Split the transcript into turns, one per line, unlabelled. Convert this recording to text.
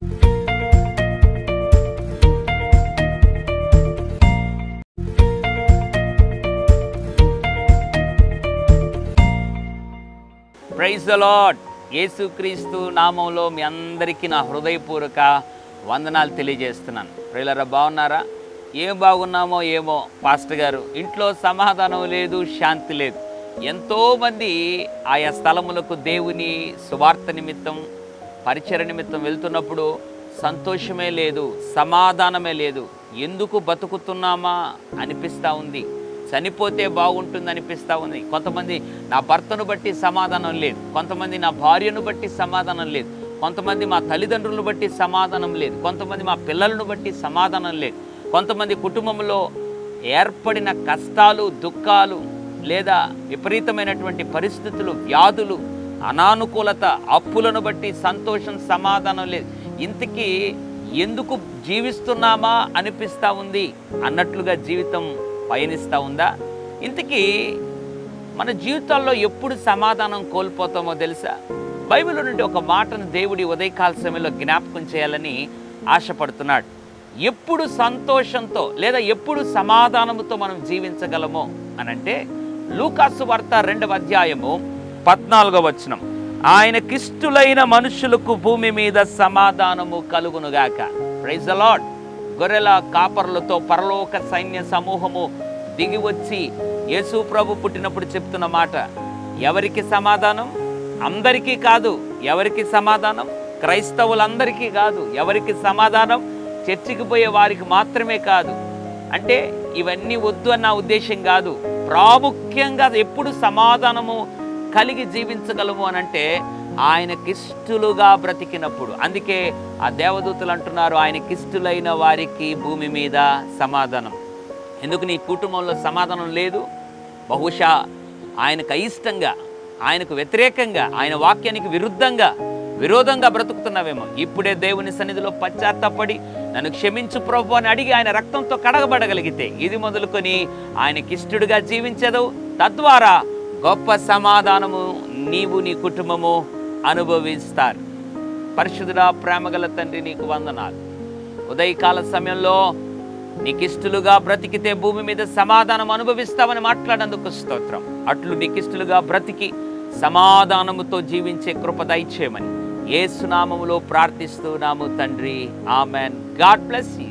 Praise the lord. యేసుక్రీస్తు నామంలో మీ అందరికీ నా హృదయపూర్వక వందనాలు తెలియజేస్తున్నాను. ప్రియులారా, బాగున్నారా? ఏం బాగున్నామో ఏమో పాస్టర్ గారు, ఇంట్లో సమాధానం లేదు, శాంతి లేదు. ఎంతోమంది ఆయా స్థలములకు దేవుని సువార్త నిమిత్తం, పరిచయ నిమిత్తం వెళ్తున్నప్పుడు సంతోషమే లేదు, సమాధానమే లేదు. ఎందుకు బతుకుతున్నామా అనిపిస్తూ ఉంది. చనిపోతే బాగుంటుంది అనిపిస్తూ ఉంది. కొంతమంది నా భర్తను బట్టి సమాధానం లేదు, కొంతమంది నా భార్యను బట్టి సమాధానం లేదు, కొంతమంది మా తల్లిదండ్రులను బట్టి సమాధానం లేదు, కొంతమంది మా పిల్లలను బట్టి సమాధానం లేదు, కొంతమంది కుటుంబంలో ఏర్పడిన కష్టాలు, దుఃఖాలు, లేదా విపరీతమైనటువంటి పరిస్థితులు, వ్యాధులు, అనానుకూలత, అప్పులను బట్టి సంతోషం, సమాధానం లేదు. ఇంతకీ ఎందుకు జీవిస్తున్నామా అనిపిస్తూ ఉంది అన్నట్లుగా జీవితం పయనిస్తూ ఉందా? ఇంతకీ మన జీవితాల్లో ఎప్పుడు సమాధానం కోల్పోతామో తెలుసా? బైబిల్ నుండి ఒక మాటను దేవుడి ఉదయకాల సమయంలో జ్ఞాపకం చేయాలని ఆశపడుతున్నాడు. ఎప్పుడు సంతోషంతో లేదా ఎప్పుడు సమాధానంతో మనం జీవించగలమో అనంటే లూకాసు వార్త 2వ అధ్యాయము 14వ వచనం, ఆయనకిష్టులైన మనుషులకు భూమి మీద సమాధానము కలుగునుగాక. Praise the lord. గొర్రెల కాపరులతో పరలోక సైన్య సమూహము దిగి వచ్చి యేసు ప్రభు పుట్టినప్పుడు చెప్తున్న మాట, ఎవరికి సమాధానం? అందరికీ కాదు. ఎవరికి సమాధానం? క్రైస్తవులందరికీ కాదు. ఎవరికి సమాధానం? చర్చికి పోయే వారికి మాత్రమే కాదు. అంటే ఇవన్నీ వద్దు అన్న ఉద్దేశం కాదు. ప్రాముఖ్యంగా ఎప్పుడు సమాధానము కలిగి జీవించగలము అనంటే ఆయనకిష్టులుగా బ్రతికినప్పుడు. అందుకే ఆ దేవదూతలు అంటున్నారు, ఆయనకిష్టులైన వారికి భూమి మీద సమాధానం. ఎందుకు నీ కుటుంబంలో సమాధానం లేదు? బహుశా ఆయనకు అయిష్టంగా, ఆయనకు వ్యతిరేకంగా, ఆయన వాక్యానికి విరోధంగా బ్రతుకుతున్నావేమో. ఇప్పుడే దేవుని సన్నిధిలో పశ్చాత్తాపడి నన్ను క్షమించు ప్రభు అని అడిగి ఆయన రక్తంతో కడగబడగలిగితే ఇది మొదలుకొని ఆయనకిష్టుడుగా జీవించదు. తద్వారా గొప్ప సమాధానము నీవు, నీ కుటుంబము అనుభవిస్తారు. పరిశుద్ధుడా, ప్రేమగల తండ్రి, నీకు వందనాలు. ఉదయకాల సమయంలో నీకిష్టులుగా బ్రతికితే భూమి మీద సమాధానం అనుభవిస్తామని మాట్లాడేందుకు స్తోత్రం. అట్లు నీకిష్టులుగా బ్రతికి సమాధానముతో జీవించే కృప దయచేయమని యేసు నామములో ప్రార్థిస్తున్నాము తండ్రి. ఆమెన్. God bless you.